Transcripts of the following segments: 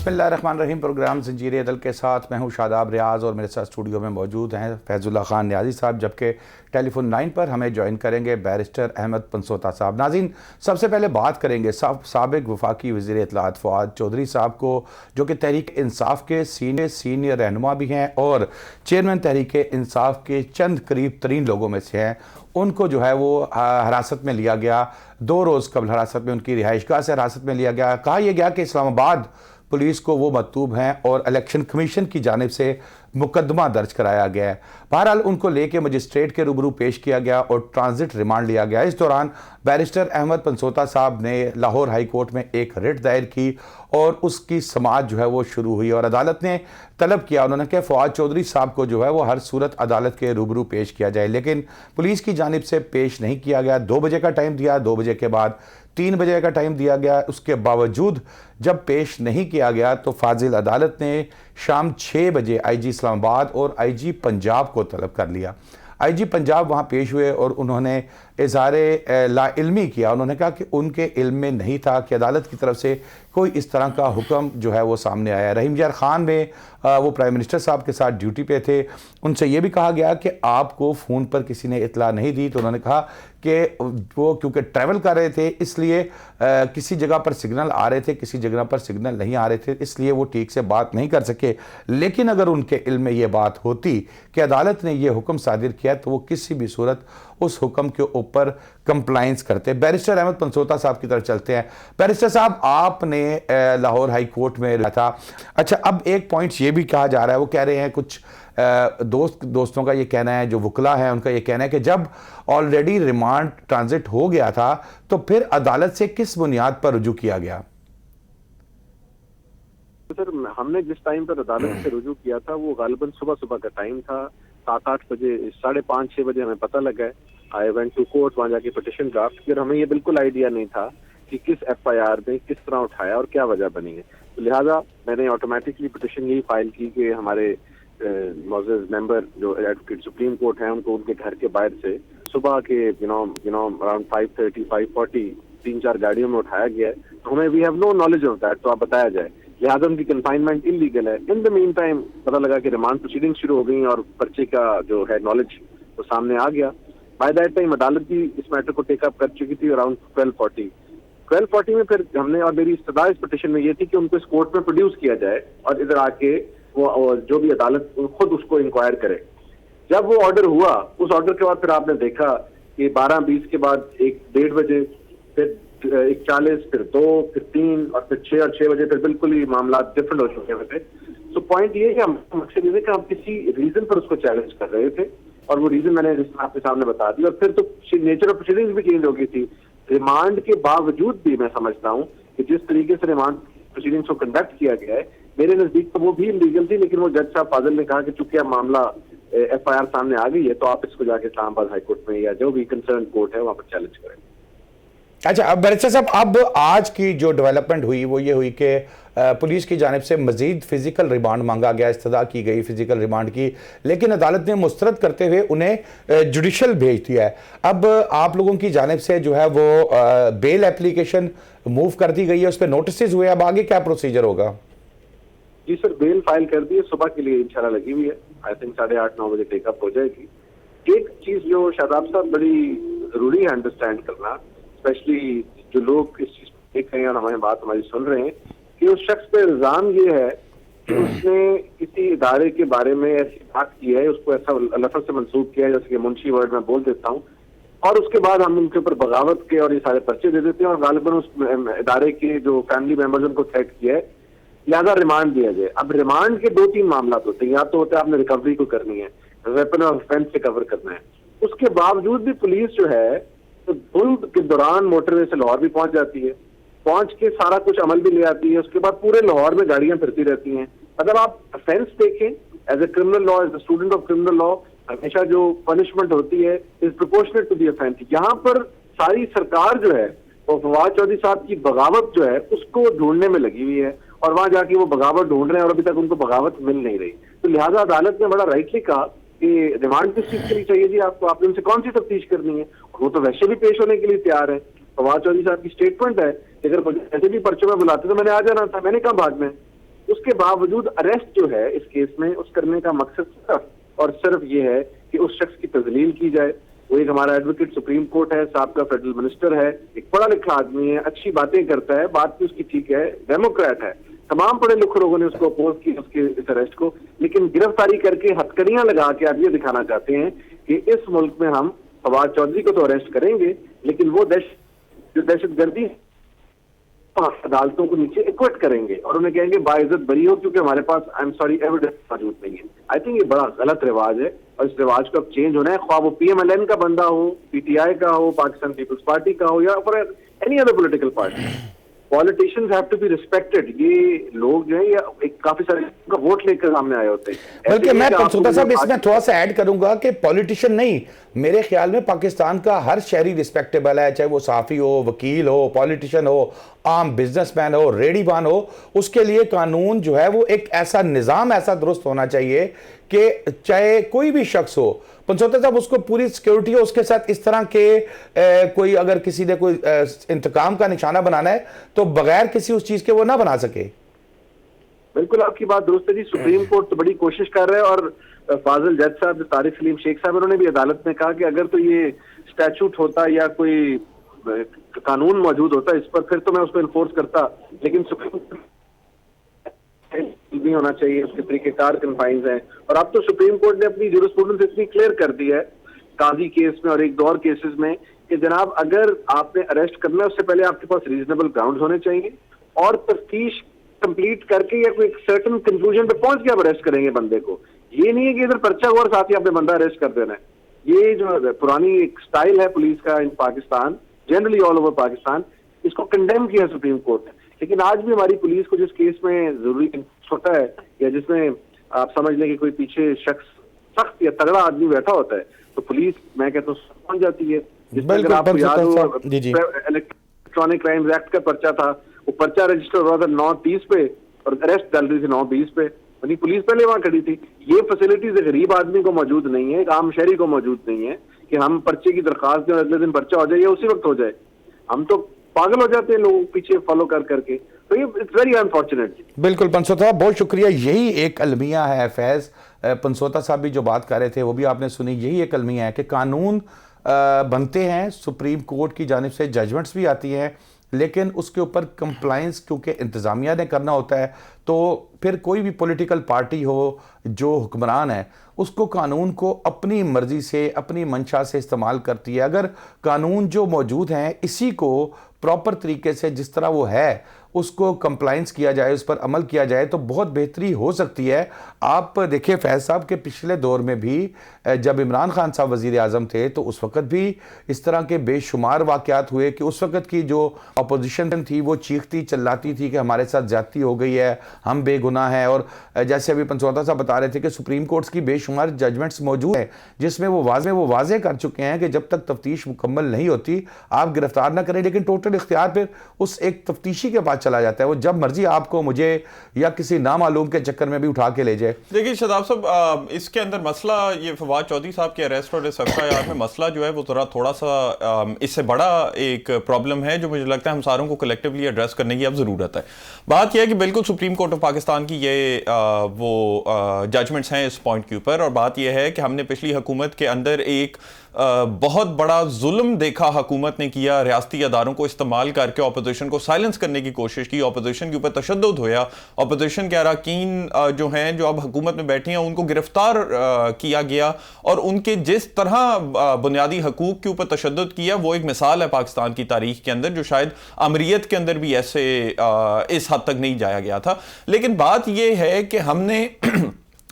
बिस्मिल्लाहिर्रहमानिर्रहीम। प्रोग्राम ज़ंजीर अदल के साथ मैं हूं शादाब रियाज़ और मेरे साथ स्टूडियो में मौजूद हैं फैज़ुल्ला ख़ान न्याज़ी साहब, जबकि टेलीफोन लाइन पर हमें ज्वाइन करेंगे बैरिस्टर अहमद पंसोता साहब। नाज़रीन, सबसे पहले बात करेंगे साबिक़ वफाकी वज़ीर इत्तलाआत फ़ुआद चौधरी साहब को, जो कि तहरीक इंसाफ के सीनियर रहनुमा भी हैं और चेयरमैन तहरीक इंसाफ के चंद करीब तरीन लोगों में से हैं। उनको जो है वो हिरासत में लिया गया, 2 रोज़ कबल हिरासत में उनकी रिहाइशगाह से हिरासत में लिया गया। कहा यह गया कि इस्लामाबाद पुलिस को वो मतलूब हैं और इलेक्शन कमीशन की जानिब से मुकदमा दर्ज कराया गया है। बहरहाल उनको लेके मजिस्ट्रेट के रूबरू पेश किया गया और ट्रांजिट रिमांड लिया गया। इस दौरान बैरिस्टर अहमद पंसोता साहब ने लाहौर हाई कोर्ट में एक रिट दायर की और उसकी समाअत जो है वो शुरू हुई और अदालत ने तलब किया, उन्होंने कहा फ़ुआद चौधरी साहब को जो है वो हर सूरत अदालत के रूबरू पेश किया जाए, लेकिन पुलिस की जानिब से पेश नहीं किया गया। 2 बजे का टाइम दिया, 2 बजे के बाद 3 बजे का टाइम दिया गया। उसके बावजूद जब पेश नहीं किया गया तो फाजिल अदालत ने शाम 6 बजे आईजी इस्लामाबाद और आईजी पंजाब को तलब कर लिया। आईजी पंजाब वहाँ पेश हुए और उन्होंने इज़हारे लाइल्मी किया। उन्होंने कहा कि उनके इल्म में नहीं था कि अदालत की तरफ से कोई इस तरह का हुक्म जो है वो सामने आया। रहीम यार ख़ान में वो प्राइम मिनिस्टर साहब के साथ ड्यूटी पे थे, उनसे ये भी कहा गया कि आपको फ़ोन पर किसी ने इतला नहीं दी, तो उन्होंने कहा कि वो क्योंकि ट्रैवल कर रहे थे इसलिए किसी जगह पर सिग्नल आ रहे थे, किसी जगह पर सिग्नल नहीं आ रहे थे, इसलिए वो ठीक से बात नहीं कर सके। लेकिन अगर उनके इल्म में ये बात होती कि अदालत ने ये हुक्म सादिर किया तो वो किसी भी सूरत उस हुक्म के ऊपर कंप्लाइंस करते। बैरिस्टर अहमद पंसोता साहब की तरफ चलते हैं। बैरिस्टर साहब, आपने लाहौर हाई कोर्ट में रहा था। अच्छा, अब एक पॉइंट ये भी कहा जा रहा है, वो कह रहे हैं कुछ दोस्तों का ये कहना है, जो वकला है उनका ये कहना है कि जब ऑलरेडी रिमांड ट्रांजिट हो गया था तो फिर अदालत से किस बुनियाद पर रुजू किया गया? सर, हमने जिस टाइम पर अदालत से रुजू किया था वो गालिबन सुबह का टाइम था। 7-8 बजे, 5:30-6 बजे हमें पता लगा। आई वेंट टू कोर्ट, वहाँ जाके पिटिशन ड्राफ्ट किया। हमें ये बिल्कुल आइडिया नहीं था कि किस FIR में किस तरह उठाया और क्या वजह बनी है, तो लिहाजा मैंने ऑटोमेटिकली पिटिशन यही फाइल की कि हमारे मौजूद मेंबर जो एडवोकेट सुप्रीम कोर्ट हैं उनको उनके घर के बाहर से सुबह के अराउंड 5:30 5:40 3-4 गाड़ियों में उठाया गया है। तो हमें we have no knowledge of that, तो आप बताया जाए। लिहाजा उनकी कन्फाइनमेंट इलीगल है। इन द मीन टाइम पता लगा कि रिमांड प्रोसीडिंग शुरू हो गई और पर्चे का जो है नॉलेज तो सामने आ गया। बाय दैट टाइम अदालत भी इस मैटर को टेकअप कर चुकी थी अराउंड 12:40 में। फिर हमने, और मेरी इस्तदा इस पिटिशन में ये थी कि उनको इस कोर्ट में प्रोड्यूस किया जाए और इधर आके वो जो भी अदालत खुद उसको इंक्वायर करे। जब वो ऑर्डर हुआ, उस ऑर्डर के बाद फिर आपने देखा कि 12:20 के बाद 1-1:30 बजे, फिर 1:40, फिर 2, फिर 3 और फिर 6 और 6 बजे फिर बिल्कुल ही मामला डिफरेंट हो चुके थे। तो पॉइंट ये है कि हम मकसद ये कि हम किसी रीजन पर उसको चैलेंज कर रहे थे और वो रीजन मैंने आपके सामने बता दी। और फिर तो नेचर ऑफ प्रोसीडिंग्स भी चेंज हो गई थी। रिमांड के बावजूद भी मैं समझता हूँ कि जिस तरीके से रिमांड प्रोसीडिंग्स को कंडक्ट किया गया है, मेरे नजदीक तो वो भी इलीगल थी, लेकिन वो जज साहब फाजिल ने कहा कि चूंकि अब मामला FIR सामने आ गई है तो आप इसको जाके इस्लामाबाद हाई कोर्ट में या जो भी कंसर्न कोर्ट है वहां पर चैलेंज करें। अच्छा, अब बैरिस्टर साहब, अब आज की जो डेवलपमेंट हुई वो ये हुई कि पुलिस की जानिब से मजीद फिजिकल रिमांड मांगा गया, इस्तदा की गई फिजिकल रिमांड की, लेकिन अदालत ने मुस्तरद करते हुए उन्हें जुडिशल भेज दिया है। अब आप लोगों की जानिब से जो है वो बेल एप्लीकेशन मूव कर दी गई है, उस पर नोटिस हुए, अब आगे क्या प्रोसीजर होगा? जी सर, बेल फाइल कर दी है, सुबह के लिए इंशाल्लाह लगी हुई है। आई थिंक 8:30-9 बजे टेकअप हो जाएगी। एक चीज जो शादाब साहब बड़ी जरूरी है अंडरस्टैंड करना, स्पेशली जो लोग इस चीज को देख रहे हैं और हमारी बात हमारी सुन रहे हैं, कि उस शख्स पे इल्जाम ये है कि उसने किसी इदारे के बारे में ऐसी बात की है, उसको ऐसा लफ्ज से मंसूब किया है, जैसे कि मुंशी वर्ड में बोल देता हूँ, और उसके बाद हम उनके ऊपर बगावत के और ये सारे पर्चे दे देते हैं और गालिबन उस इदारे के जो फैमिली मेंबर्स उनको थ्रेट किया है, लिहाजा रिमांड दिया जाए। अब रिमांड के 2-3 मामला होते हैं। या तो होता है आपने रिकवरी को करनी है, वेपन ऑफ ऑफेंस से कवर करना है, उसके बावजूद भी पुलिस जो है तो धुंध के दौरान मोटरवे से लाहौर भी पहुंच जाती है, पहुंच के सारा कुछ अमल भी ले आती है। उसके बाद पूरे लाहौर में गाड़ियां फिरती रहती हैं। अगर आप ऑफेंस देखें as a criminal law, as a student of criminal law, हमेशा जो पनिशमेंट होती है is proportionate to the offence. यहाँ पर सारी सरकार जो है वो फ़ुआद चौधरी साहब की बगावत जो है उसको ढूंढने में लगी हुई है और वहां जाके वो बगावत ढूंढ रहे हैं और अभी तक उनको बगावत मिल नहीं रही। तो लिहाजा अदालत ने बड़ा राइटली कहा कि रिमांड किस चीज के लिए चाहिए जी आपको, आपने उनसे कौन सी तफ्तीश करनी है, वो तो वैसे भी पेश होने के लिए तैयार है। फवाद चौधरी साहब की स्टेटमेंट है कि अगर मुझे ऐसे भी पर्चों में बुलाते तो मैंने आ जाना था, मैंने कहा बाद में। इसके बावजूद अरेस्ट जो है इस केस में उस करने का मकसद सिर्फ और सिर्फ ये है कि उस शख्स की तजलील की जाए। वो एक हमारा एडवोकेट सुप्रीम कोर्ट है, साहब का फेडरल मिनिस्टर है, एक पढ़ा लिखा आदमी है, अच्छी बातें करता है, बात भी उसकी ठीक है, डेमोक्रेट है। तमाम पढ़े लिखे लोगों ने उसको अपोज किया उसके इस अरेस्ट को, लेकिन गिरफ्तारी करके हथकड़ियां लगा के आप ये दिखाना चाहते हैं कि इस मुल्क में हम फवाद चौधरी को तो अरेस्ट करेंगे, लेकिन वो दहशतगर्दी अदालतों को नीचे इक्विट करेंगे और उन्हें कहेंगे बाइज्जत बरी हो क्योंकि हमारे पास आई एम सॉरी एविडेंस मौजूद नहीं है। आई थिंक ये बड़ा गलत रिवाज है और इस रिवाज को अब चेंज होना है, ख्वाह वो PMLN का बंदा हो, PTI का हो, पाकिस्तान पीपल्स पार्टी का हो या for any other political party. Politicians have to be respected. ये लोग जो है या एक काफी सारे का वोट लेकर सामने आए होते हैं। बल्कि मैं पंसोता साहब इसमें थोड़ा सा ऐड करूंगा कि पॉलिटिशियन नहीं, मेरे ख्याल में पाकिस्तान का हर शहरी रिस्पेक्टेबल है, चाहे वो साफी हो, वकील हो, पॉलिटिशियन हो, आम बिजनेसमैन हो, रेडीबान हो। उसके लिए कानून जो है वो एक ऐसा निज़ाम ऐसा दुरुस्त होना चाहिए कि चाहे कोई भी शख्स हो, पंसोता साहब, उसको पूरी सिक्योरिटी हो, उसके साथ इस तरह के कोई अगर किसी ने कोई इंतकाम का निशाना बनाना है तो बगैर किसी उस चीज के वो ना बना सके। बिल्कुल आपकी बात दुरुस्त है जी। सुप्रीम कोर्ट तो बड़ी कोशिश कर रहा है और फाजिल जज साहब, तारिक सलीम शेख साहब, उन्होंने भी अदालत में कहा कि अगर तो ये स्टैचूट होता या कोई कानून मौजूद होता इस पर फिर तो मैं उसको इन्फोर्स करता, लेकिन सुप्रीम नहीं होना चाहिए, उसके तरीकेकार कन्फाइंस हैं। और अब तो सुप्रीम कोर्ट ने अपनी जूरिस्प्रूडेंस इतनी क्लियर कर दी है काजी केस में और एक दो और केसेस में कि जनाब अगर आपने अरेस्ट करना है उससे पहले आपके पास रीजनेबल ग्राउंड होने चाहिए और तफ्तीश कंप्लीट करके या कोई सर्टेन कंक्लूजन पे पहुंच के आप अरेस्ट करेंगे बंदे को। ये नहीं है कि इधर पर्चा हुआ और साथ ही आपने बंदा अरेस्ट कर देना है। ये जो पुरानी एक स्टाइल है पुलिस का in Pakistan, generally all over Pakistan, इसको कंडेम किया सुप्रीम कोर्ट ने। लेकिन आज भी हमारी पुलिस को जिस केस में जरूरी होता है या जिसमें आप समझ लें कि कोई पीछे शख्स सख्त या तगड़ा आदमी बैठा होता है तो पुलिस मैं कहता हूँ पहुंच जाती है। जिसमें अगर आपको याद हो इलेक्ट्रॉनिक क्राइम्स एक्ट का पर्चा था, वो पर्चा रजिस्टर हुआ था 9:30 पे और अरेस्ट डाल रही थी 9:20 पे, यानी पुलिस पहले वहां खड़ी थी। ये फैसिलिटीज एक गरीब आदमी को मौजूद नहीं है, एक आम शहरी को मौजूद नहीं है कि हम पर्चे की दरखास्त दें और अगले दिन पर्चा हो जाए या उसी वक्त हो जाए। हम तो पागल हो जाते हैं लोग पीछे फॉलो कर करके, तो ये इट्स वेरी अनफॉर्चुनेट। बिल्कुल पंसोता साहब, बहुत शुक्रिया। यही एक अलमिया है फैज, पंसोता साहब भी जो बात कर रहे थे वो भी आपने सुनी। यही एक अलमिया है कि कानून बनते हैं, सुप्रीम कोर्ट की जानिब से जजमेंट्स भी आती हैं, लेकिन उसके ऊपर कंप्लाइंस क्योंकि इंतज़ामिया ने करना होता है, तो फिर कोई भी पॉलिटिकल पार्टी हो जो हुक्मरान है उसको कानून को अपनी मर्जी से अपनी मंशा से इस्तेमाल करती है। अगर कानून जो मौजूद हैं इसी को प्रॉपर तरीके से जिस तरह वो है उसको कंप्लाइंस किया जाए, उस पर अमल किया जाए तो बहुत बेहतरी हो सकती है। आप देखिए फैज साहब के पिछले दौर में भी जब इमरान खान साहब वज़ीर आज़म थे तो उस वक़्त भी इस तरह के बेशुमार वाक़यात हुए कि उस वक़्त की जो अपोजिशन थी वो चीखती चिल्लाती थी कि हमारे साथ ज़्यादती हो गई है, हम बेगुनाह हैं। और जैसे अभी पंसोता साहब बता रहे थे कि सुप्रीम कोर्ट की बेशुमार जजमेंट्स मौजूद हैं जिसमें वो वाज़े कर चुके हैं कि जब तक तफ्तीश मुकम्मल नहीं होती आप गिरफ्तार ना करें, लेकिन टोटल इख्तियार फिर उस एक तफ्तीशी के पास चला जाता है, वो जब मर्जी आपको, मुझे या किसी नामालूम के चक्कर में भी उठा के ले जाए। देखिए शादाब साहब, इसके अंदर मसला ये फवाद चौधरी साहब के अरेस्ट और इस FIR में मसला जो है वो थोड़ा सा इससे बड़ा एक प्रॉब्लम है जो मुझे लगता है हम सारों को कलेक्टिवली एड्रेस करने की अब ज़रूरत है। बात यह है कि बिल्कुल सुप्रीम कोर्ट ऑफ पाकिस्तान की ये वो जजमेंट्स हैं इस पॉइंट के ऊपर, और बात यह है कि हमने पिछली हुकूमत के अंदर एक बहुत बड़ा जुल्म देखा हुकूमत ने किया, रियासती अदारों को इस्तेमाल करके अपोजिशन को साइलेंस करने की कोशिश की, अपोजिशन के ऊपर तशद्दुद होया, अपोजिशन के अरकान जो हैं जो अब हुकूमत में बैठे हैं उनको गिरफ्तार किया गया और उनके जिस तरह बुनियादी हकूक के ऊपर तशद्दुद किया वो एक मिसाल है पाकिस्तान की तारीख के अंदर, जो शायद अमरीत के अंदर भी ऐसे इस हद तक नहीं जाया गया था। लेकिन बात यह है कि हमने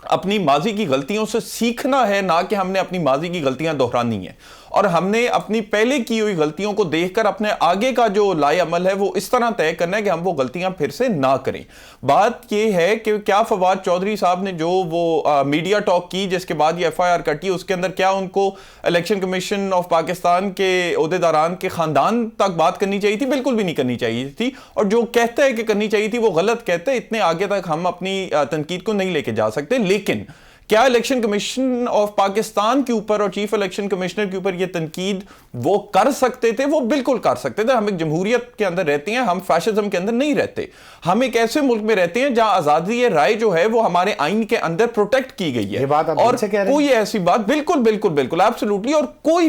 अपनी माजी की गलतियों से सीखना है, ना कि हमने अपनी माजी की गलतियां दोहरानी है, और हमने अपनी पहले की हुई गलतियों को देखकर अपने आगे का जो लाए अमल है वो इस तरह तय करना है कि हम वो गलतियां फिर से ना करें। बात ये है कि क्या फवाद चौधरी साहब ने जो वो मीडिया टॉक की जिसके बाद ये FIR कटी, उसके अंदर क्या उनको इलेक्शन कमीशन ऑफ पाकिस्तान के ओहदेदारान के खानदान तक बात करनी चाहिए थी? बिल्कुल भी नहीं करनी चाहिए थी, और जो कहता है कि करनी चाहिए थी वो गलत कहते हैं। इतने आगे तक हम अपनी तनकीद को नहीं लेके जा सकते। लेकिन क्या इलेक्शन कमीशन ऑफ पाकिस्तान के ऊपर और चीफ इलेक्शन कमिश्नर के ऊपर यह तनकीद वो कर सकते थे? वो बिल्कुल कर सकते थे। हम एक जमहूरियत के अंदर रहते हैं, हम फैशिज्म के अंदर नहीं रहते। हम एक ऐसे मुल्क में रहते हैं जहां आजादी राय जो है वो हमारे आइन के अंदर प्रोटेक्ट की गई है। और कोई ऐसी बात बिल्कुल बिल्कुल बिल्कुल एब्सोल्युटली, और कोई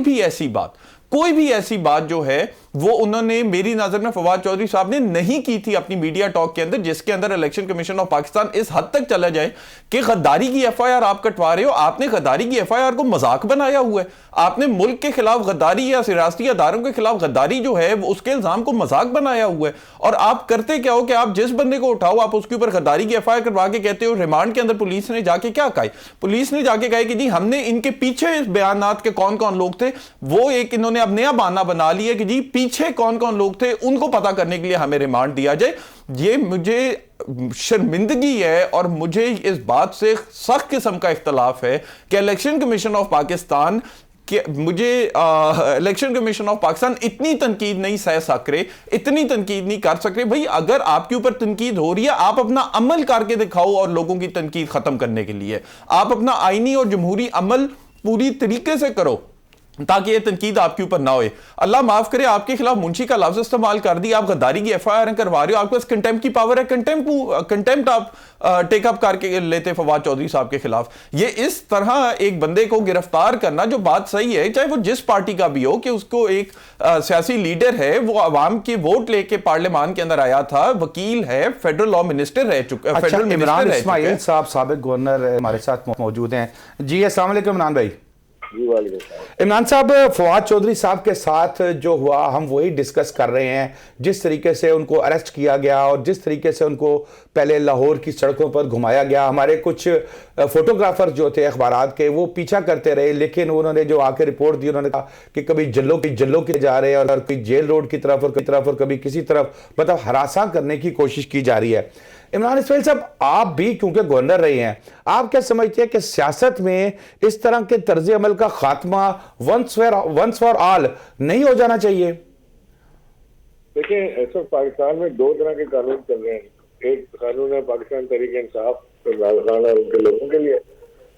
भी ऐसी बात जो है वो उन्होंने मेरी नजर में फवाद चौधरी साहब ने नहीं की थी अपनी मीडिया टॉक के अंदर, जिसके अंदर इलेक्शन कमीशन ऑफ पाकिस्तान इस हद तक चला जाए कि गद्दारी की एफआईआर आप कटवा रहे हो। आपने गद्दारी की एफआईआर को मजाक बनाया हुआ है। आपने मुल्क के खिलाफ गद्दारी या सियासी अदारों के खिलाफ गद्दारी जो है वो उसके इल्जाम को मजाक बनाया हुआ है। और आप करते क्या हो कि आप जिस बंदे को उठाओ आप उसके ऊपर गद्दारी की एफआईआर करवा के कहते हो। रिमांड के अंदर पुलिस ने जाके क्या कहा? पुलिस ने जाके कहा कि जी हमने इनके पीछे इस बयानात के कौन कौन लोग थे, वो एक इन्होंने अब नया बहाना बना लिया कि जी पीछे कौन कौन लोग थे उनको पता करने के लिए हमें रिमांड दिया जाए। ये मुझे शर्मिंदगी है और मुझे इस बात से सख्त किस्म का इख्तलाफ है कि election commission of Pakistan election commission of Pakistan इतनी तनकीद नहीं सह सक रहे, इतनी तनकीद नहीं कर सक रहे। भाई अगर आपके ऊपर तनकीद हो रही है आप अपना अमल करके दिखाओ और लोगों की तनकीद खत्म करने के लिए आप अपना आईनी और जमहूरी अमल पूरी तरीके से करो ताकि ये तनकीद आपके ऊपर ना होए। अल्लाह माफ करे आपके खिलाफ मुंशी का लफ्ज इस्तेमाल कर दिया, आप गद्दारी की एफआईआर करवा रहे हो, आपके पास कंटेम्प्ट की पावर है, कंटेम्प्ट आप टेकअप करके लेते फवाद चौधरी साहब के खिलाफ। ये इस तरह एक बंदे को गिरफ्तार करना जो बात सही है, चाहे वो जिस पार्टी का भी हो, कि उसको एक सियासी लीडर है, वो अवाम की वोट लेके पार्लियामान के अंदर आया था, वकील है, फेडरल लॉ मिनिस्टर रह चुका है। इमरान इस्माइल साहब साबिक गवर्नर हमारे साथ मौजूद हैं। जी अस्सलाम वालेकुम इमरान भाई। इमरान साहब, फवाद चौधरी साहब के साथ जो हुआ हम वही डिस्कस कर रहे हैं। जिस तरीके से उनको अरेस्ट किया गया और जिस तरीके से उनको पहले लाहौर की सड़कों पर घुमाया गया, हमारे कुछ फोटोग्राफर जो थे अखबारात के वो पीछा करते रहे, लेकिन उन्होंने जो आके रिपोर्ट दी उन्होंने कहा कि कभी जल्लों की जा रहे हैं और कभी जेल रोड की तरफ और कभी किसी तरफ, मतलब हरासा करने की कोशिश की जा रही है। इमरान इस्माइल साहब, आप भी क्योंकि गवर्नर रहे हैं, आप क्या समझते हैं कि सियासत में इस तरह के तर्ज अमल का खात्मा वंस फॉर ऑल नहीं हो जाना चाहिए? देखिए, ऐसा पाकिस्तान में दो तरह के कानून चल रहे हैं। एक कानून है पाकिस्तान तहरीक इंसाफ और उनके लोगों के लिए,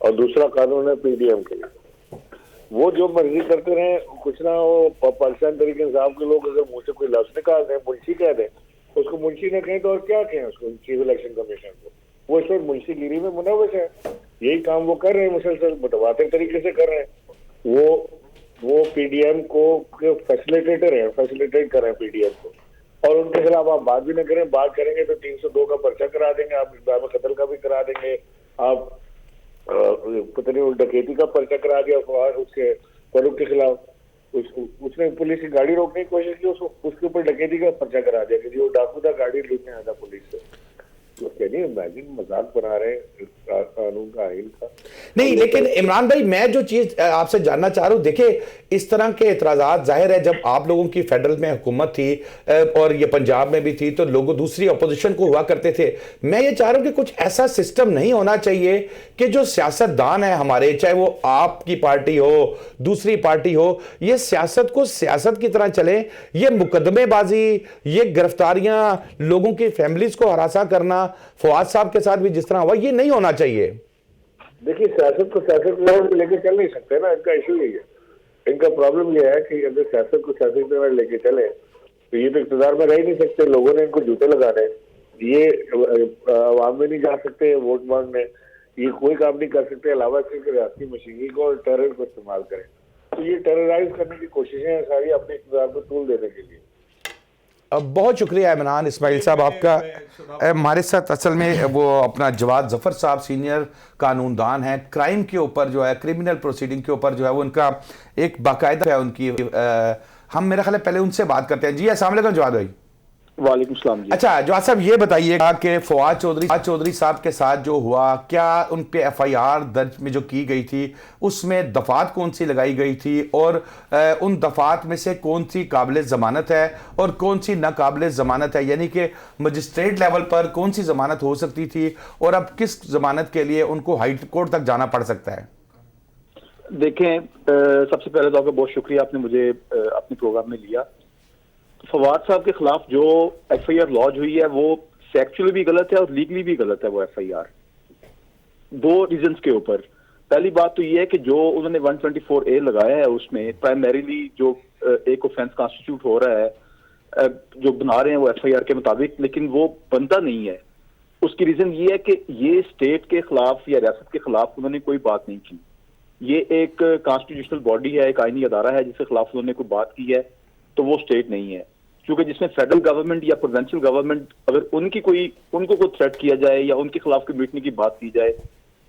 और दूसरा कानून है पीडीएम के लिए। वो जो मर्जी करते रहे, कुछ ना हो। पाकिस्तान तहरीक इंसाफ के लोग अगर मुंह से कोई लफ्ज निकाल दें, मुंशी कह दें, उसको मुंशी ने कहें तो और क्या कहें उसको, चीफ इलेक्शन कमीशन को। वो इस वक्त मुंशीगिरी में मुनव्वस है, यही काम वो कर रहे हैं, मुसलसल मुतवातिर तरीके से कर रहे हैं। वो पीडीएम को फैसिलिटेटर है, फैसिलिटेट कर रहे हैं पीडीएम को, और उनके खिलाफ आप बात भी न करें, बात करेंगे तो 302 का पर्चा करा देंगे, आप इक़दाम कत्ल का भी करा देंगे, आप पता नहीं डकैती का पर्चा करा दिया उसके फरूक के खिलाफ। उसने पुलिस की गाड़ी रोकने की कोशिश की, उसके ऊपर डकैती का पर्चा करा दिया कि वो डाकू था, गाड़ी लूटने आया था पुलिस से। तो नहीं, इमेजिन मजाक बना रहे हैं कानून का, आइन का। नहीं, लेकिन इमरान भाई मैं जो चीज आपसे जानना चाह रहा हूँ, देखिए इस तरह के एतराजात जाहिर है जब आप लोगों की फेडरल में हुकूमत थी और ये पंजाब में भी थी तो लोग दूसरी अपोजिशन को हुआ करते थे। मैं ये चाह रहा हूँ कि कुछ ऐसा सिस्टम नहीं होना चाहिए कि जो सियासतदान है हमारे, चाहे वो आपकी पार्टी हो, दूसरी पार्टी हो, ये सियासत को सियासत की तरह चले। ये मुकदमेबाजी, ये गिरफ्तारियां, लोगों की फैमिलीज को हरासा करना, फवाद साहब के साथ भी जिस तरह हुआ, ये नहीं होना चाहिए। देखिए, सियासत को सियासत लेवल पे लेके चल नहीं सकते ना, इनका इशू यही है। इनका प्रॉब्लम यह है कि अगर सियासत को सियासत लेवल लेके चले तो ये तो इक़्तिदार में रह ही नहीं सकते। लोगों ने इनको जूते लगाने, ये अवाम में नहीं जा सकते वोट मांगने, ये कोई काम नहीं कर सकते अलावा सिर्फ रियासती मशीनरी को और टेरर को इस्तेमाल करें। तो ये टेरराइज करने की कोशिशें हैं सारी, अपने इक़्तिदार को तूल देने के लिए। बहुत शुक्रिया इमरान इस्माइल साहब आपका। हमारे साथ असल में वो अपना जवाद जफर साहब सीनियर कानूनदान हैं, क्राइम के ऊपर जो है, क्रिमिनल प्रोसीडिंग के ऊपर जो है वो उनका एक बाकायदा है उनकी। हम मेरा ख्याल है पहले उनसे बात करते हैं। जी अस्सलाम वालेकुम जवाद भाई। वालेकुम सलाम जी। अच्छा जवाद साहब, ये बताइएगा कि फवाद चौधरी साहब के साथ जो हुआ, क्या उन पे एफआईआर दर्ज में जो की गई थी उसमें दफात कौन सी लगाई गई थी, और उन दफात में से कौन सी काबिल ज़मानत है और कौन सी नाकाबिल ज़मानत है, यानी कि मजिस्ट्रेट लेवल पर कौन सी ज़मानत हो सकती थी और अब किस ज़मानत के लिए उनको हाई कोर्ट तक जाना पड़ सकता है? देखें, सबसे पहले तो आपका बहुत शुक्रिया, आपने मुझे अपने प्रोग्राम में लिया। फवाद साहब के खिलाफ जो एफआईआर लॉन्च हुई है वो फैक्चुअली भी गलत है और लीगली भी गलत है। वो एफआईआर दो रीजंस के ऊपर, पहली बात तो ये है कि जो उन्होंने 124A लगाया है उसमें प्राइमरीली जो एक ऑफेंस कॉन्स्टिट्यूट हो रहा है, जो बना रहे हैं वो FIR के मुताबिक, लेकिन वो बनता नहीं है। उसकी रीजन ये है कि ये स्टेट के खिलाफ या रियासत के खिलाफ उन्होंने कोई बात नहीं की। ये एक कॉन्स्टिट्यूशनल बॉडी है, एक आईनी अदारा है जिसके खिलाफ उन्होंने कोई बात की है, तो वो स्टेट नहीं है। क्योंकि जिसमें फेडरल गवर्नमेंट या प्रोविंशियल गवर्नमेंट अगर उनको कोई थ्रेट किया जाए या उनके खिलाफ कोई मिटने की बात की जाए,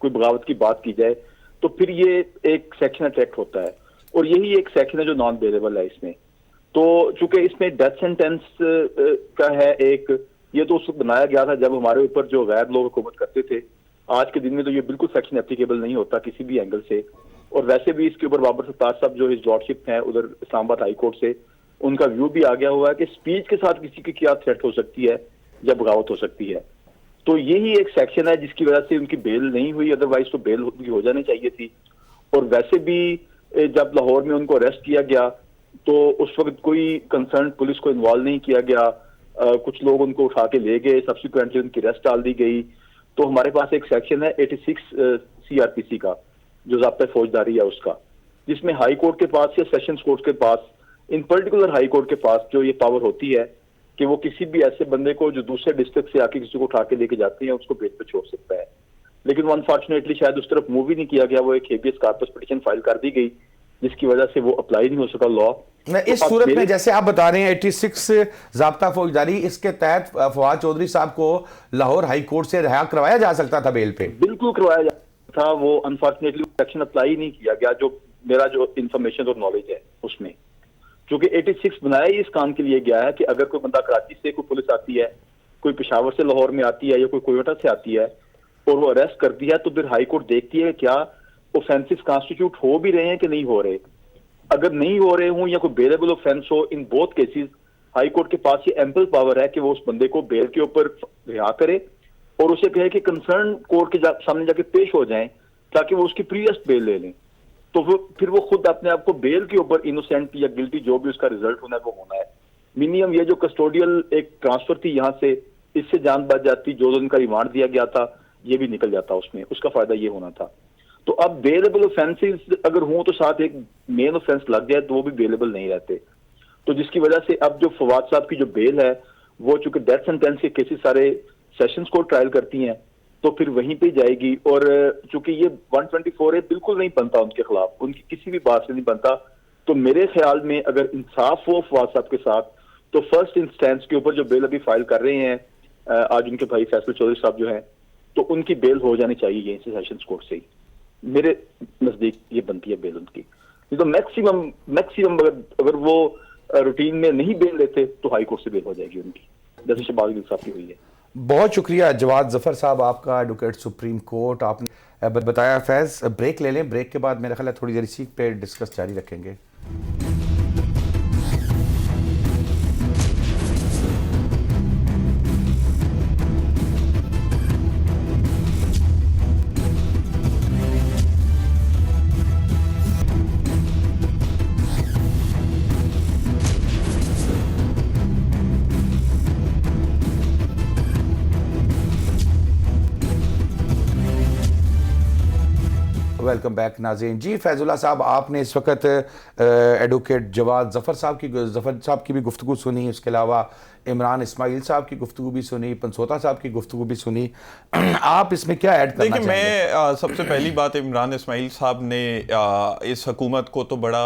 कोई बगावत की बात की जाए, तो फिर ये एक सेक्शन अट्रैक्ट होता है, और यही एक सेक्शन है जो नॉन बेलेबल है इसमें। तो चूंकि इसमें डेथ सेंटेंस का है एक, ये तो उस वक्त बनाया गया था जब हमारे ऊपर जो गैर लोग हुकूमत करते थे। आज के दिन में तो ये बिल्कुल सेक्शन एप्लीकेबल नहीं होता किसी भी एंगल से। और वैसे भी इसके ऊपर बाबर सत्तार साहब जो हिज लॉर्डशिप हैं उधर इस्लामाबाद हाई कोर्ट से, उनका व्यू भी आ गया हुआ है कि स्पीच के साथ किसी की क्या थ्रेट हो सकती है या बगावत हो सकती है। तो यही एक सेक्शन है जिसकी वजह से उनकी बेल नहीं हुई, अदरवाइज तो बेल हो जानी चाहिए थी। और वैसे भी जब लाहौर में उनको अरेस्ट किया गया तो उस वक्त कोई कंसर्न पुलिस को इन्वॉल्व नहीं किया गया। कुछ लोग उनको उठा के ले गए, सब्सिक्वेंटली उनकी अरेस्ट डाल दी गई। तो हमारे पास एक सेक्शन है 86 CRPC का जो ज़ाब्ता फौजदारी है उसका, जिसमें हाई कोर्ट के पास या सेशंस कोर्ट के पास, इन पर्टिकुलर हाई कोर्ट के पास जो ये पावर होती है कि वो किसी भी ऐसे बंदे को जो दूसरे डिस्ट्रिक्ट से आके किसी को उठा के लेके जाते हैं उसको बेल पे छोड़ सकता है। लेकिन वो अनफॉर्चुनेटली शायद उस तरफ मूव ही नहीं किया गया, वो एक हेबियस कॉर्पस पिटीशन फाइल कर दी गई जिसकी वजह से वो अप्लाई नहीं हो सका लॉ। इस सूरत में जैसे आप बता रहे हैं 86 ज़ाब्ता फौजदारी, इसके तहत फवाद चौधरी साहब को लाहौर हाई कोर्ट से रिहा करवाया जा सकता था बेल पे? बिल्कुल करवाया जा सकता था, वो अनफॉर्चुनेटली सेक्शन अप्लाई नहीं किया गया जो मेरा जो इंफॉर्मेशन और नॉलेज है उसमें। क्योंकि 86 बनाया ही इस काम के लिए गया है कि अगर कोई बंदा कराची से, कोई पुलिस आती है, कोई पेशावर से लाहौर में आती है या कोई कोयटा से आती है और वो अरेस्ट करती है, तो फिर हाई कोर्ट देखती है क्या ऑफेंसेस कॉन्स्टिट्यूट हो भी रहे हैं कि नहीं हो रहे। अगर नहीं हो रहे हों या कोई बेलेबल ऑफेंस हो, in both cases high court के पास ये एम्पल पावर है कि वो उस बंदे को बेल के ऊपर रिहा करे और उसे कहे कि कंसर्न कोर्ट के सामने जाके पेश हो जाएं ताकि वो उसकी प्रीवियस बेल ले लें। तो फिर वो खुद अपने आप को बेल के ऊपर इनोसेंट या गिल्टी जो भी उसका रिजल्ट होना है वो होना है। मिनिमम ये जो कस्टोडियल एक ट्रांसफर थी यहाँ से, इससे जान बच जाती, जो उनका रिमांड दिया गया था ये भी निकल जाता उसमें, उसका फायदा ये होना था। तो अब बेलेबल ऑफेंसेस अगर हों तो साथ एक मेन ऑफेंस लग जाए तो वो भी बेलेबल नहीं रहते। तो जिसकी वजह से अब जो फवाद साहब की जो बेल है वो चूंकि डेथ सेंटेंस के केसेस सारे सेशंस कोर्ट ट्रायल करती हैं तो फिर वहीं पे जाएगी। और चूंकि ये 124A बिल्कुल नहीं बनता उनके खिलाफ, उनकी किसी भी बात से नहीं बनता, तो मेरे ख्याल में अगर इंसाफ हो फवाद साहब के साथ तो फर्स्ट इंस्टेंस के ऊपर जो बेल अभी फाइल कर रहे हैं आज उनके भाई फैसल चौधरी साहब जो हैं, तो उनकी बेल हो जानी चाहिए यहीं से सेशंस कोर्ट से ही। मेरे नजदीक ये बनती है बेल उनकी। तो मैक्सिमम अगर वो रूटीन में नहीं बेल लेते तो हाई कोर्ट से बेल हो जाएगी उनकी, जैसे शहबाज गिल साहब की हुई है। बहुत शुक्रिया जवाद जफर साहब आपका, एडवोकेट सुप्रीम कोर्ट, आपने बताया। फैज ब्रेक ले लें, ब्रेक के बाद मेरा ख्याल है थोड़ी देर इसी पे डिस्कस जारी रखेंगे। वेलकम बैक नाज़रीन। जी फैजुल्ला साहब, आपने इस वक्त एडवोकेट जवाद जफ़र साहब की भी गुफ्तगू सुनी, उसके अलावा इमरान इस्माइल साहब की गुफ्तगू भी सुनी, पंसोता साहब की गुफ्तगू भी सुनी। आप इसमें क्या ऐड करना चाहेंगे? देखिए, मैं सबसे पहली बात, इमरान इस्माइल साहब ने इस हुकूमत को तो बड़ा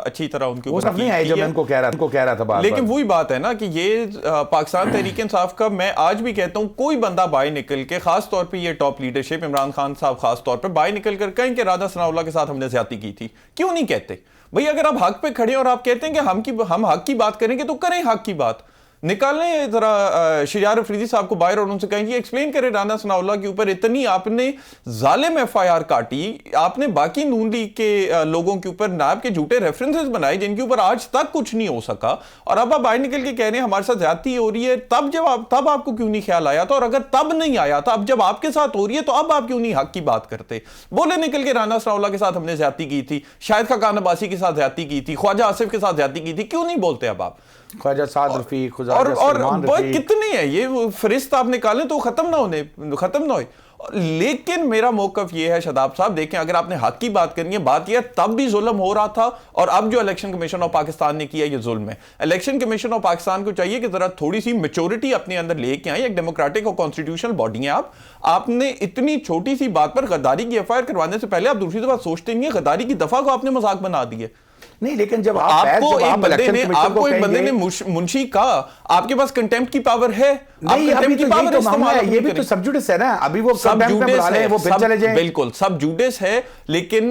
अच्छी तरह उनके ऊपर नहीं आई जब मैं उनको कह रहा था बार लेकिन वही बात है ना कि ये पाकिस्तान तहरीक इंसाफ का, मैं आज भी कहता हूँ, कोई बंदा बाहर निकल के, खास तौर पे ये टॉप लीडरशिप इमरान खान साहब खास तौर पे बाहर निकल कर कहें कि राना सनाउल्लाह के साथ हमने ज्यादती की थी, क्यों नहीं कहते भाई? अगर आप हक पे खड़े और आप कहते हैं कि हम हक की बात करेंगे तो करें हक की बात, निकालें जरा शजार अफरीदी साहब को बाहर और उनसे कहें कि एक्सप्लेन करें राना सनाउल्लाह के ऊपर इतनी आपने जालिम FIR काटी, आपने बाकी नून लीग के लोगों के ऊपर नायब के झूठे रेफरेंसेस बनाए जिनके ऊपर आज तक कुछ नहीं हो सका, और अब आप बाहर निकल के कह रहे हैं हमारे साथ ज्यादती हो रही है। तब आपको क्यों नहीं ख्याल आया था? और अगर तब नहीं आया था, अब जब आपके साथ हो रही है तो अब आप क्यों नहीं हक की बात करते? बोले निकल के राना सनाउल्लाह के साथ हमने ज्यादती की थी, शाहिद खाकान अब्बासी के साथ ज्यादती की थी, ख्वाजा आसिफ के साथ ज्यादती की थी, क्यों नहीं बोलते अब आप? ख्वाजा साद रफीक और कितने हैं ये फरिश्त आप निकालें तो खत्म ना हो। लेकिन मेरा मौकफ यह है शादाब साहब, देखें अगर आपने हक की बात करनी है, बात यह तब भी जुल्म हो रहा था और अब जो इलेक्शन कमीशन ऑफ पाकिस्तान ने किया ये जुल्म है। इलेक्शन कमीशन ऑफ पाकिस्तान को चाहिए कि जरा थोड़ी सी मैच्योरिटी अपने अंदर लेके आए। एक डेमोक्रेटिक और कॉन्स्टिट्यूशनल बॉडी है आपने इतनी छोटी सी बात पर गद्दारी की एफआईआर करवाने से पहले आप दूसरी दफा सोचते नहीं है, गद्दारी की दफा को आपने मजाक बना दी है। नहीं, लेकिन जब आपको एक बंदे ने मुंशी का आपके पास कंटेम्प्ट की पावर है, नहीं, अभी तो पावर इस्तेमाल है, ये भी तो सब जुडिस है ना, अभी वो सब जुडिस है, वो फिर चले जाएं। बिल्कुल सब जुडिस है, लेकिन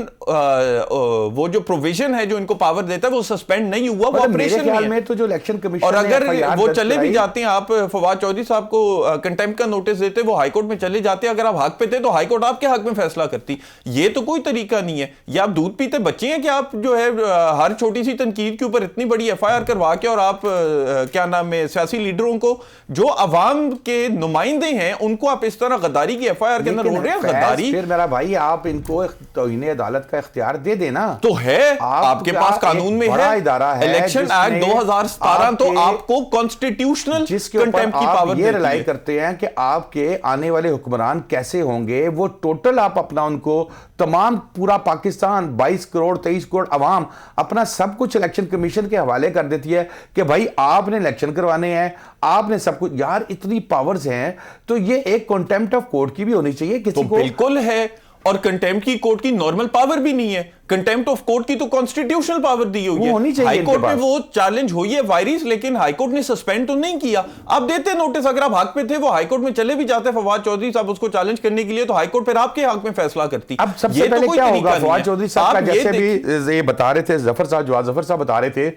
वो जो प्रोविजन है जो इनको पावर देता है वो सस्पेंड नहीं हुआ, वो ऑपरेशन में है। में तो जो इलेक्शन कमीशन और अगर वो चले भी जाते हैं, आप फवाद चौधरी साहब को कंटेम्प्ट का नोटिस देते, वो हाईकोर्ट में चले जाते, अगर आप हक पे थे तो हाईकोर्ट आपके हक में फैसला करती। ये तो कोई तरीका नहीं है। ये आप दूध पीते बच्चे हैं कि आप जो है हर छोटी सी तनकीद के ऊपर इतनी बड़ी एफआईआर करवा के, और आप क्या नाम है सियासी लीडरों को जो अवाम के नुमाइंदे हैं उनको आप इस तरह गद्दारी की एफआईआर के अंदर हो रहे हैं। गद्दारी फिर मेरा भाई आप इनको तौहीन अदालत का इख्तियार दे देना तो है, आपके पास कानून में है इदारा है इलेक्शन एक्ट 2017, तो आपको कॉन्स्टिट्यूशनल कंटेम्प्ट की पावर ये रिलाई करते हैं कि आपके आने वाले हुक्मरान कैसे होंगे, वो टोटल आप अपना उनको तमाम पूरा पाकिस्तान 22 करोड़ 23 करोड़ अवाम अपना सब कुछ इलेक्शन कमीशन के हवाले कर देती है कि भाई आपने इलेक्शन करवाने हैं, आपने सब कुछ। यार इतनी पावर्स हैं तो ये एक कंटेम्प्ट ऑफ कोर्ट की भी होनी चाहिए किसी तो को। बिल्कुल है, और कंटेम्प्ट की कोर्ट की नॉर्मल पावर भी नहीं है। कंटेम्प्ट ऑफ कोर्ट की तो कॉन्स्टिट्यूशनल पावर दी हुई है। हाईकोर्ट में वो चैलेंज हुई है वायरिस, लेकिन हाईकोर्ट ने सस्पेंड तो नहीं किया। आप देते नोटिस, अगर आप हक पे थे वो हाईकोर्ट में चले भी जाते फवाद चौधरी साहब उसको चैलेंज करने के लिए, तो हाईकोर्ट फिर आपके हक में फैसला करती। अब सबसे पहले क्या होगा, फवाद चौधरी साहब का जैसे भी ये बता रहे थे, जफर साहब बता रहे थे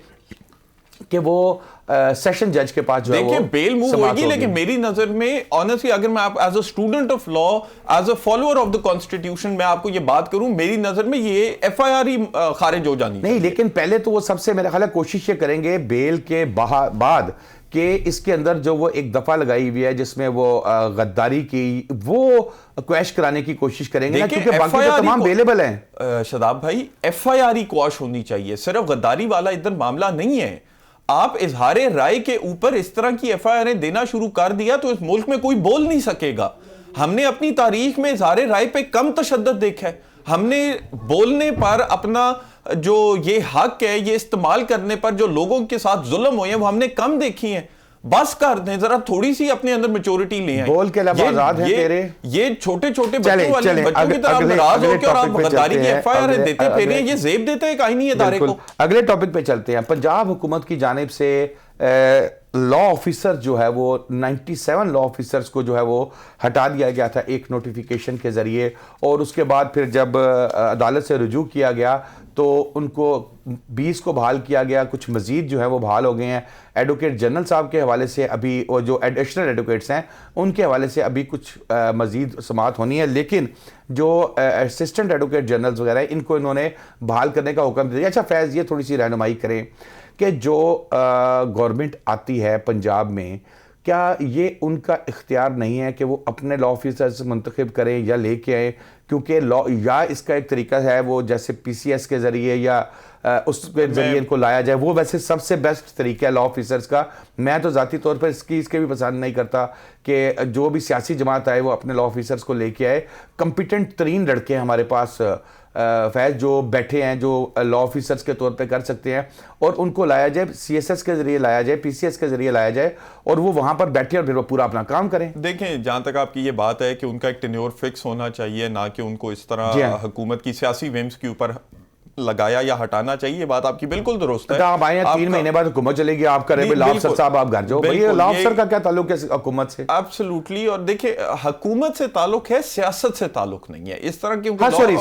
कि वो सेशन जज के पास जो है देखिए बेल मूव होगी, लेकिन मेरी नजर में ऑनेस्टली अगर मैं आप as a student of law, as a follower of the constitution मैं आपको ये बात करूं, मेरी नजर में ये एफआईआर ही खारिज हो जानी नहीं। लेकिन पहले तो वो सबसे मेरा ख्याल है कोशिश ये करेंगे बेल के बाद कि इसके अंदर जो वो एक दफा लगाई हुई है जिसमें वो गद्दारी की, वो क्वैश कराने की कोशिश करेंगे ना, क्योंकि बाकी तो तमाम बेलेबल हैं। शदाब भाई एफआईआर ही क्वैश होनी चाहिए, सिर्फ गद्दारी वाला इधर मामला नहीं है। आप इजहारे राय के ऊपर इस तरह की एफआईआर देना शुरू कर दिया तो इस मुल्क में कोई बोल नहीं सकेगा। हमने अपनी तारीख में इजहारे राय पे कम तशद्दुद देखा है। हमने बोलने पर अपना जो ये हक है ये इस्तेमाल करने पर जो लोगों के साथ जुल्म हुए हैं वो हमने कम देखी हैं। बस कर दें, जरा थोड़ी सी अपने अंदर मैच्योरिटी ले आए। बोल के आजाद हैं तेरे ये छोटे छोटे बच्चों वाले बच्चों की तरह नाराज होकर और आप गद्दारी की एफआईआर देते फिर ये जेब देते हैं कानूनी इदारे को। अगले टॉपिक पे चलते हैं। पंजाब हुकूमत की जानिब से लॉ ऑफिसर जो है वो 97 लॉ ऑफिसर्स को जो है वो हटा दिया गया था एक नोटिफिकेशन के ज़रिए, और उसके बाद फिर जब अदालत से रुजू किया गया तो उनको 20 को बहाल किया गया, कुछ मज़ीद जो है वो बहाल हो गए हैं। एडवोकेट जनरल साहब के हवाले से अभी, और जो एडिशनल एडवोकेट्स हैं उनके हवाले से अभी कुछ मज़ीद समाअत होनी है, लेकिन जो असिस्टेंट एडवोकेट जनरल्स वगैरह हैं इनको इन्होंने बहाल करने का हुक्म दिया। अच्छा फैज़, ये थोड़ी सी रहनुमाई करें कि जो गवर्नमेंट आती है पंजाब में, क्या ये उनका इख्तियार नहीं है कि वो अपने लॉ ऑफिसर्स मुंतखब करें या लेके आए, क्योंकि लॉ या इसका एक तरीका है वो जैसे पीसीएस के ज़रिए या उसके ज़रिए इनको लाया जाए, वो वैसे सबसे बेस्ट तरीका है लॉ ऑफिसर्स का। मैं तो ज़ाती तौर पर इसके भी पसंद नहीं करता कि जो भी सियासी जमात आए वो अपने लॉ ऑफिसर्स को लेके आए। कम्पिटेंट तरीन लड़के हमारे पास फैज़ जो बैठे हैं, जो लॉ ऑफिसर्स के तौर पे कर सकते हैं, और उनको लाया जाए, सीएसएस के जरिए लाया जाए, पीसीएस के जरिए लाया जाए, और वो वहां पर बैठे और फिर वो पूरा अपना काम करें। देखें, जहां तक आपकी ये बात है कि उनका एक टेन्योर फिक्स होना चाहिए, ना कि उनको इस तरह हुकूमत की सियासी विम्स के ऊपर लगाया या हटाना चाहिए, बात आपकी बिल्कुल दुरुस्त है। आप आए 3 महीने बाद हुकूमत चलेगी, आप करें लॉ ऑफिसर साहब आप घर जाओ, लॉ ऑफिसर का क्या ताल्लुक है हुकूमत से? एब्सोल्युटली। और देखिए हुकूमत से ताल्लुक है, सियासत से ताल्लुक नहीं है इस तरह की।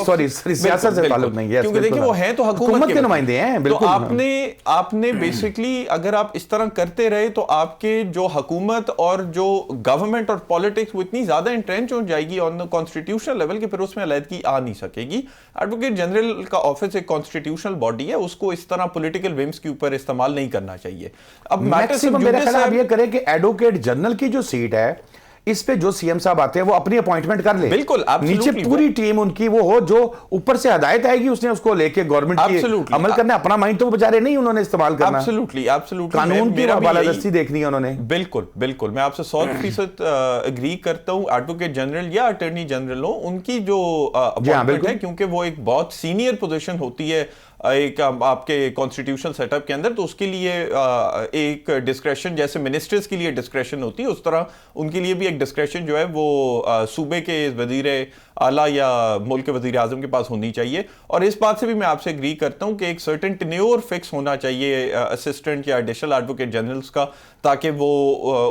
सॉरी सियासत से ताल्लुक नहीं है, क्योंकि देखिए वो हैं तो हुकूमत के नुमाइंदे हैं। बिल्कुल। तो आपने बेसिकली अगर आप इस तरह करते रहे तो आपके जो हुकूमत और जो गवर्नमेंट और पॉलिटिक्स वो इतनी ज्यादा इंट्रेंच हो जाएगी ऑन द कॉन्स्टिट्यूशनल लेवल कि फिर उसमें अलहदगी आ नहीं सकेगी। एडवोकेट जनरल का ऑफिस एक कॉन्स्टिट्यूशनल बॉडी है, उसको इस तरह पॉलिटिकल विम्स के ऊपर इस्तेमाल नहीं करना चाहिए। अब मैक्सिमम मेरा ख्याल आप ये करें कि एडवोकेट जनरल की जो सीट है इस पे जो सीएम साहब आते हैं वो अपनी अपॉइंटमेंट कर ले। बिल्कुल, नीचे पूरी टीम उनकी वो हो, जो ऊपर से हदायत आएगी उसने उसको लेके गवर्नमेंट की अमल करना। अपना माइंड तो बेचारे नहीं उन्होंने इस्तेमाल करना। एब्सोल्युटली कानून की हवालादस्ती देखनी है उन्होंने। बिल्कुल बिल्कुल, मैं आपसे 100% एग्री करता हूं। एडवोकेट जनरल या अटॉर्नी जनरल हो, उनकी जो अपॉइंटमेंट है, क्योंकि वो एक बहुत सीनियर पोजीशन होती है एक आपके कॉन्स्टिट्यूशनल सेटअप के अंदर, तो उसके लिए एक डिस्क्रेशन, जैसे मिनिस्टर्स के लिए डिस्क्रेशन होती है, उस तरह उनके लिए भी एक डिस्क्रेशन जो है वो सूबे के वजीर आला या मुल्क के वजीर आजम के पास होनी चाहिए। और इस बात से भी मैं आपसे एग्री करता हूं कि एक सर्टेन टेन्योर फिक्स होना चाहिए असिस्टेंट या एडिशनल एडवोकेट जनरल्स का, ताकि वो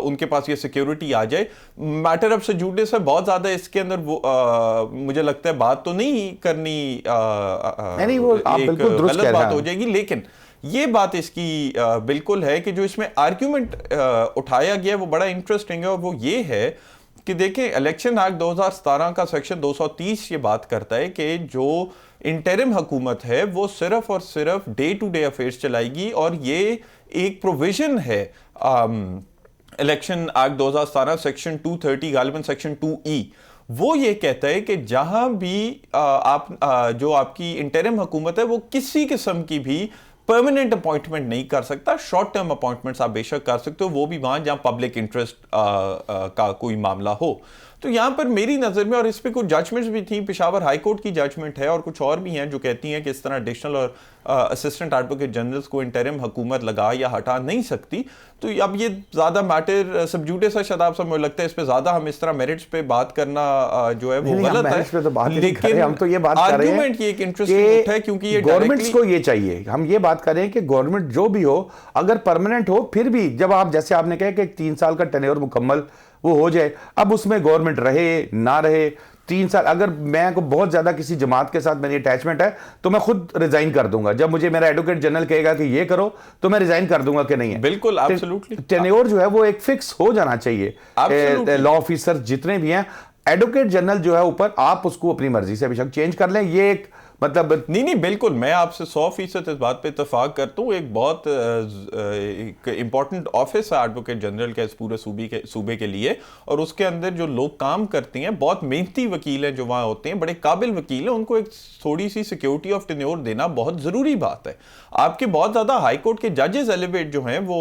उनके पास ये सिक्योरिटी आ जाए। मैटर ऑफ सजूडिस है बहुत ज्यादा इसके अंदर, वो मुझे लगता है बात तो नहीं करनी, नहीं वो आप बिल्कुल गलत बात हो जाएगी, लेकिन ये बात इसकी बिल्कुल है कि जो इसमें आर्ग्यूमेंट उठाया गया वो बड़ा इंटरेस्टिंग है, और वो ये है कि देखें इलेक्शन एक्ट 2017 का सेक्शन 230 ये बात करता है कि जो इंटरिम हुकूमत है वो सिर्फ और सिर्फ डे टू डे अफेयर्स चलाएगी, और ये एक प्रोविजन है इलेक्शन एक्ट 2017 सेक्शन 230, गालिबन सेक्शन 2E। वो ये कहता है कि जहां भी जो आपकी इंटरिम हुकूमत है वो किसी किस्म की भी परमानेंट अपॉइंटमेंट नहीं कर सकता। शॉर्ट टर्म अपॉइंटमेंट्स आप बेशक कर सकते हो, वो भी वहां जहां पब्लिक इंटरेस्ट का कोई मामला हो। तो यहां पर मेरी नजर में, और इस पे कुछ जजमेंट्स भी थी, पेशावर हाई कोर्ट की जजमेंट है और कुछ और भी हैं जो कहती हैं कि इस तरह एडिशनल और असिस्टेंट एडवोकेट जनरल्स को इंटरिम हुकूमत लगा या हटा नहीं सकती। तो अब ये ज्यादा मैटर सब जुडिस है, शायद सब मुझे लगता है इस पे ज्यादा हम इस तरह मेरिट्स पे बात करना जो है वो गलत है। तो लेकिन हम तो ये बात कर रहे हैं ये एक इंटरेस्टिंग है, क्योंकि ये गवर्नमेंट्स को ये चाहिए, हम ये बात करें कि गवर्नमेंट जो भी हो अगर परमानेंट हो, फिर भी जब आप जैसे आपने कहा कि 3 साल का टेन्योर मुकम्मल वो हो जाए, अब उसमें गवर्नमेंट रहे ना रहे 3 साल, अगर मैं को बहुत ज्यादा किसी जमात के साथ मेरी अटैचमेंट है तो मैं खुद रिजाइन कर दूंगा। जब मुझे मेरा एडवोकेट जनरल कहेगा कि ये करो तो मैं रिजाइन कर दूंगा कि नहीं है। बिल्कुल, एब्सोल्युटली। टेन्योर जो है वो एक फिक्स हो जाना चाहिए। लॉ ऑफिसर जितने भी हैं, एडवोकेट जनरल जो है ऊपर, आप उसको अपनी मर्जी से बेशक चेंज कर लें, ये एक मतलब नहीं बिल्कुल, मैं आपसे 100% इस बात पे इत्तेफाक करता हूँ। एक बहुत एक इम्पॉर्टेंट ऑफिस है एडवोकेट जनरल का इस पूरे सूबे के लिए, और उसके अंदर जो लोग काम करते हैं, बहुत मेहनती वकील हैं जो वहाँ होते हैं, बड़े काबिल वकील हैं, उनको एक थोड़ी सी सिक्योरिटी ऑफ टेन्योर देना बहुत ज़रूरी बात है। आपके बहुत ज़्यादा हाई कोर्ट के जजेस एलिवेट जो हैं वो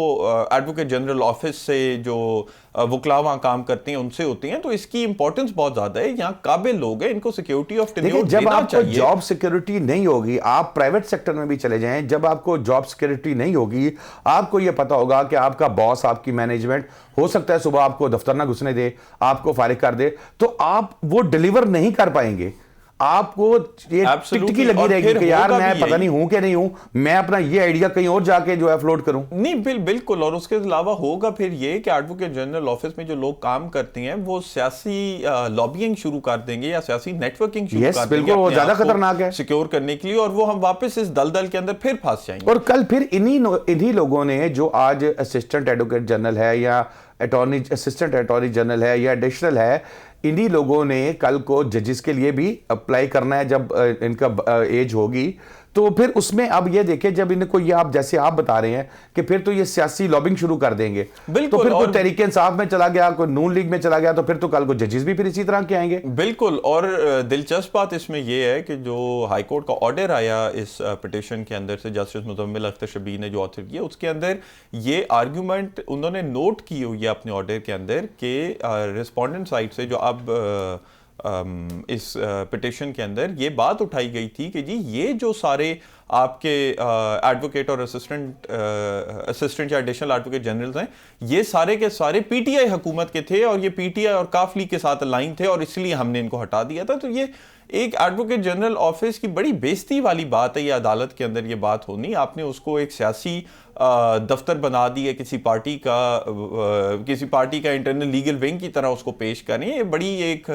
एडवोकेट जनरल ऑफिस से जो वकला वहाँ काम करते हैं उनसे होती हैं, तो इसकी इंपॉर्टेंस बहुत ज़्यादा है। यहाँ काबिल लोग हैं, इनको सिक्योरिटी ऑफ टेन्योर देना चाहिए। जब आपको जॉब सिक्योरिटी नहीं होगी, आप प्राइवेट सेक्टर में भी चले जाएं, जब आपको जॉब सिक्योरिटी नहीं होगी, आपको यह पता होगा कि आपका बॉस, आपकी मैनेजमेंट हो सकता है सुबह आपको दफ्तर ना घुसने दे, आपको फारिग कर दे, तो आप वो डिलीवर नहीं कर पाएंगे। आपको ये टिकटिकी लगी रहेगी कि यार मैं पता नहीं हूं कि नहीं हूं, मैं अपना ये आइडिया कहीं और जाके जो है फ्लोट करूं। नहीं बिल्कुल, और उसके अलावा होगा फिर ये कि एडवोकेट जनरल ऑफिस में जो लोग काम करते हैं वो सियासी लॉबिंग शुरू कर देंगे या सियासी नेटवर्किंग शुरू कर देंगे, बिल्कुल वो ज्यादा खतरनाक है सिक्योर करने के लिए, और वो हम वापस इस दलदल के अंदर फिर फंस जाएंगे। और कल फिर इन्हीं लोगों ने, जो आज असिस्टेंट एडवोकेट जनरल है या असिस्टेंट अटॉर्नी जनरल है या एडिशनल है, इन्हीं लोगों ने कल को जजेस के लिए भी अप्लाई करना है जब इनका एज होगी। तो फिर उसमें अब ये देखें, जब इनको ये आप जैसे आप बता रहे हैं कि फिर तो ये सियासी लॉबिंग शुरू कर देंगे, तो फिर कोई तहरीक इंसाफ में चला गया, कोई नून लीग में चला गया, तो फिर तो कल को जजेस भी फिर इसी तरह के आएंगे। बिल्कुल, और दिलचस्प बात इसमें यह है कि जो हाई कोर्ट का ऑर्डर आया इस पिटीशन के अंदर से जस्टिस मुजम्मिल अख्तर शबीर ने जो ऑथर किया, उसके अंदर ये आर्ग्यूमेंट उन्होंने नोट की हुई है अपने ऑर्डर के अंदर कि रिस्पोंडेंट साइड से जो अब इस पिटीशन के अंदर ये बात उठाई गई थी कि जी ये जो सारे आपके एडवोकेट और असिस्टेंट या एडिशनल एडवोकेट जनरल्स हैं, ये सारे के सारे पीटीआई हुकूमत के थे और ये पीटीआई और काफ लीग के साथ अलाइन थे और इसलिए हमने इनको हटा दिया था। तो ये एक एडवोकेट जनरल ऑफिस की बड़ी बेइज्जती वाली बात है, ये अदालत के अंदर ये बात होनी। आपने उसको एक सियासी दफ्तर बना दिया, किसी पार्टी का इंटरनल लीगल विंग की तरह उसको पेश करें, ये बड़ी एक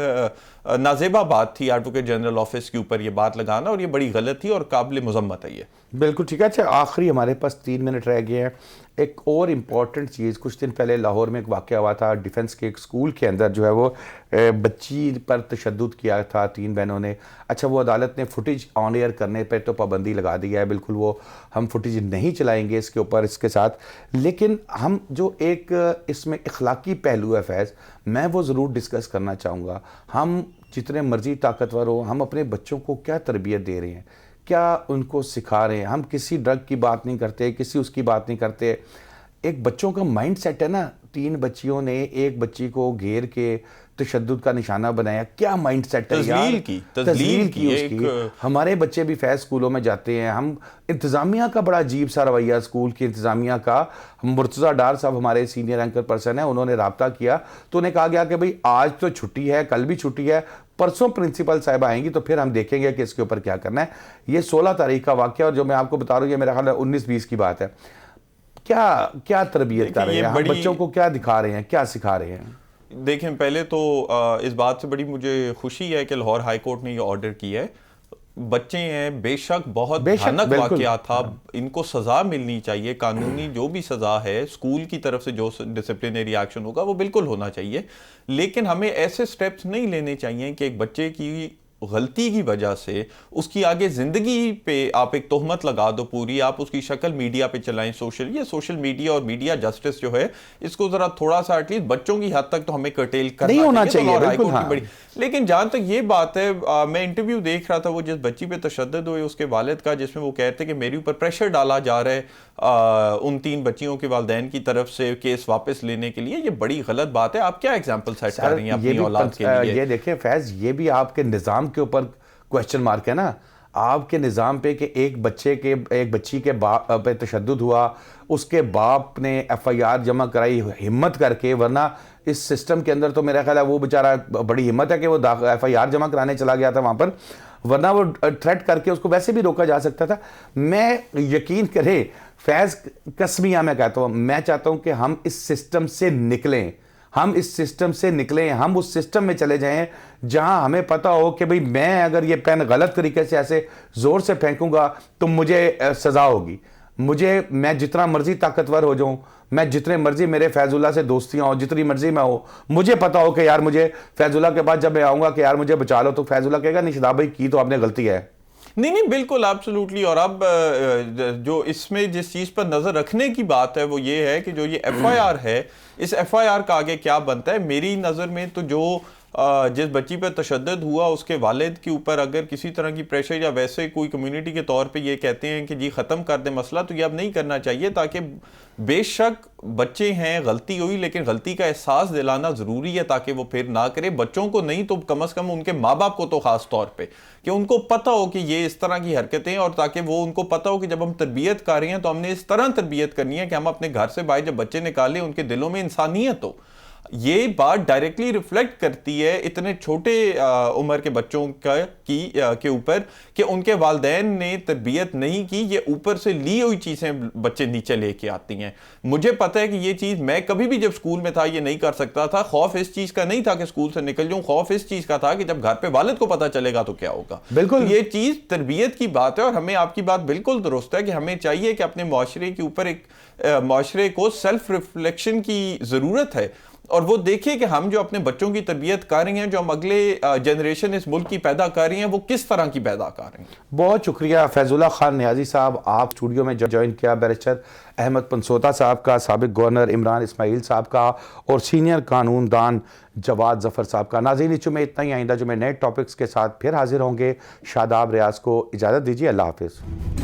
नाजेबा बात थी एडवोकेट जनरल ऑफिस के ऊपर ये बात लगाना, और ये बड़ी गलत थी और काबिल मुजम्मत है ये। बिल्कुल ठीक है। अच्छा, आखिरी हमारे पास 3 मिनट रह गए हैं। एक और इम्पॉर्टेंट चीज़, कुछ दिन पहले लाहौर में एक वाक़या हुआ था, डिफेंस के एक स्कूल के अंदर जो है वो बच्ची पर तशद्दुद किया था 3 बहनों ने। अच्छा, वो अदालत ने फुटेज ऑन एयर करने पर तो पाबंदी लगा दी है, बिल्कुल वो हम फुटेज नहीं चलाएंगे इसके ऊपर इसके साथ। लेकिन हम जो एक इसमें इखलाकी पहलू है फैज़, मैं वो ज़रूर डिस्कस करना चाहूँगा। हम जितने मर्जी ताकतवर हो, हम अपने बच्चों को क्या तरबियत दे रहे हैं, क्या उनको सिखा रहे हैं। हम किसी ड्रग की बात नहीं करते, किसी उसकी बात नहीं करते। एक बच्चों का माइंड सेट है ना, 3 बच्चियों ने एक बच्ची को घेर के तशद्दुद का निशाना बनाया, क्या माइंड सेट है यार। तज़लील की उसकी। हमारे बच्चे भी फैज़ स्कूलों में जाते हैं। हम इंतज़ामिया का बड़ा अजीब सा रवैया, स्कूल की इंतज़ामिया का। मुर्तज़ा डार साहब हमारे सीनियर एंकर पर्सन है, उन्होंने रब्ता किया तो उन्हें कहा गया कि भाई आज तो छुट्टी है, कल भी छुट्टी है, परसों प्रिंसिपल साहिबा आएंगी तो फिर हम देखेंगे कि इसके ऊपर क्या करना है। ये 16 तारीख का वाक़या, और जो मैं आपको बता रहा हूँ ये मेरा ख्याल है 19-20 की बात है। क्या तरबियत कर रहे हैं हम, बच्चों को क्या दिखा रहे हैं, क्या सिखा रहे हैं। देखें, पहले तो इस बात से बड़ी मुझे खुशी है कि लाहौर हाई कोर्ट ने ये ऑर्डर किया है। बच्चे हैं, बेशक बहुत भयानक वाकया था, इनको सजा मिलनी चाहिए, कानूनी जो भी सजा है, स्कूल की तरफ से जो डिसिप्लिनरी एक्शन होगा वो बिल्कुल होना चाहिए। लेकिन हमें ऐसे स्टेप्स नहीं लेने चाहिए कि एक बच्चे की गलती की वजह से उसकी आगे जिंदगी पे आप एक तोहमत लगा दो पूरी, आप उसकी शक्ल मीडिया पे चलाएं। सोशल मीडिया और मीडिया जस्टिस जो है इसको जरा थोड़ा सा एटलीस्ट बच्चों की हद तक तो हमें कर्टेल करना नहीं होना चाहिए, बिल्कुल हाँ। लेकिन जहां तक ये बात है, मैं इंटरव्यू देख रहा था वो जिस बच्ची पे तशद्दुद हुए उसके वालिद का, जिसमें वो कहते कि मेरे ऊपर प्रेशर डाला जा रहा है उन 3 बच्चियों के वालिदैन की तरफ से केस वापस लेने के लिए। ये बड़ी गलत बात है। आप क्या एग्जाम्पल सेट कर रही हैं अपनी औलाद के लिए? ये देखिए फैज, ये भी आपके निज़ाम के ऊपर क्वेश्चन मार्क है ना, आपके निज़ाम पे कि एक बच्ची के बाप पे तशद्दुद हुआ, उसके बाप ने FIR जमा कराई हिम्मत करके, वरना इस सिस्टम के अंदर तो मेरा ख्याल है वो बेचारा बड़ी हिम्मत है कि वो FIR जमा कराने चला गया था वहाँ पर, वरना वो थ्रेट करके उसको वैसे भी रोका जा सकता था। मैं यकीन करें फैज़, कसमिया मैं कहता हूँ, मैं चाहता हूँ कि हम इस सिस्टम से निकलें, हम इस सिस्टम से निकलें, हम उस सिस्टम में चले जाएं जहां हमें पता हो कि भाई मैं अगर ये पेन गलत तरीके से ऐसे जोर से फेंकूंगा तो मुझे सजा होगी। मैं जितना मर्जी ताकतवर हो जाऊं, मैं जितने मर्जी मेरे फैजुल्ला से दोस्तियां हो, जितनी मर्जी मैं हो, मुझे पता हो कि यार मुझे फैजुल्ला के पास जब मैं आऊंगा कि यार मुझे बचा लो, तो फैजुल्ला कहेगा नहीं शादाब भाई की तो आपने गलती है। नहीं बिल्कुल एब्सोल्युटली। और अब जो इसमें जिस चीज पर नजर रखने की बात है वो ये है कि जो ये FIR है, इस FIR का आगे क्या बनता है। मेरी नजर में तो जो जिस बच्ची पर तशद्दुद हुआ उसके वालिद के ऊपर अगर किसी तरह की प्रेशर या वैसे कोई कम्युनिटी के तौर पे ये कहते हैं कि जी ख़त्म कर दे मसला, तो ये अब नहीं करना चाहिए, ताकि बेशक बच्चे हैं, गलती हुई, लेकिन गलती का एहसास दिलाना ज़रूरी है ताकि वो फिर ना करे। बच्चों को नहीं तो कम से कम उनके माँ बाप को तो ख़ास तौर पे कि उनको पता हो कि ये इस तरह की हरकतें, और ताकि वो उनको पता हो कि जब हम तरबियत कर रहे हैं तो हमने इस तरह तरबियत करनी है कि हम अपने घर से बाहर जब बच्चे निकालें उनके दिलों में इंसानियत हो। ये बात डायरेक्टली रिफ्लेक्ट करती है इतने छोटे उम्र के बच्चों के ऊपर कि उनके वालिदैन ने तरबियत नहीं की। ये ऊपर से ली हुई चीज़ें बच्चे नीचे लेके आती हैं। मुझे पता है कि ये चीज़ मैं कभी भी जब स्कूल में था ये नहीं कर सकता था। खौफ इस चीज़ का नहीं था कि स्कूल से निकल जाऊं, खौफ इस चीज़ का था कि जब घर पे वालिद को पता चलेगा तो क्या होगा। बिल्कुल ये चीज़ तरबियत की बात है, और हमें आपकी बात बिल्कुल दुरुस्त है कि हमें चाहिए कि अपने माशरे के ऊपर एक माशरे को सेल्फ रिफ्लेक्शन की ज़रूरत है, और वो देखिए कि हम जो अपने बच्चों की तरबियत कर रहे हैं, जो हम अगले जनरेशन इस मुल्क की पैदा कर रहे हैं, वो किस तरह की पैदा कर रहे हैं। बहुत शुक्रिया फैजुल्ला खान नियाजी साहब, आप स्टूडियो में ज्वाइन किया। बैरिस्टर अहमद पंसोता साहब का, साबिक गवर्नर इमरान इस्माइल साहब का, और सीनियर कानूनदान जवाद जफ़र साहब का। नाज़रीन, इस में इतना ही। आइंदा जो मैं नए टॉपिक्स के साथ फिर हाजिर होंगे। शादाब रियाज को इजाज़त दीजिए। अल्लाह हाफ़िज़।